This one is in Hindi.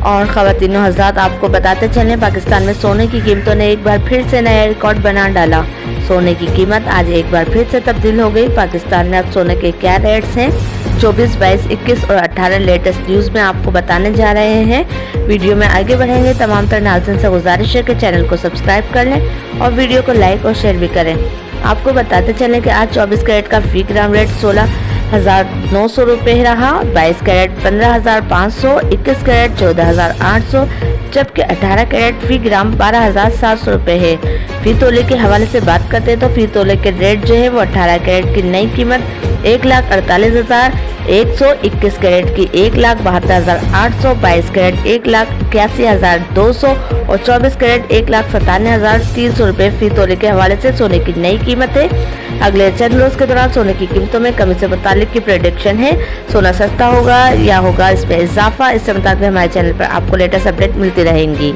और ख़वातीनो हज़रात, आपको बताते चलें, पाकिस्तान में सोने की कीमतों ने एक बार फिर से नया रिकॉर्ड बना डाला। सोने की कीमत आज एक बार फिर से तब्दील हो गई। पाकिस्तान में अब सोने के क्या रेट्स हैं, 24, 22, 21 और 18 लेटेस्ट न्यूज़ में आपको बताने जा रहे हैं। वीडियो में आगे बढ़ेंगे, तमाम तरह नाज़रीन से गुजारिश है कि चैनल को सब्सक्राइब कर लें और वीडियो को लाइक और शेयर भी करें। आपको बताते चलें कि आज 24 कैरेट का फी ग्राम रेट 16,900 रुपये रहा, 22 कैरेट 15,500, 21 कैरेट 14,800, जबकि 18 कैरेट फी ग्राम 12,700 रुपये है। फी तोले के हवाले से बात करते हैं तो फी तोले के रेट जो है वो 18 कैरेट की नई कीमत 1,48,100, 21 कैरेट की 1,72,800, 22 कैरेट 1,81,200 और 24 कैरेट 1,97,300 रुपये फी तोले के हवाले से सोने की नई कीमत है। अगले चंद रोज़ के दौरान सोने की कीमतों में कमी से मुतालिक की प्रेडिक्शन है। सोना सस्ता होगा या होगा इसमें इजाफा, इससे मुताबिक हमारे चैनल पर आपको लेटेस्ट अपडेट मिलती रहेंगी।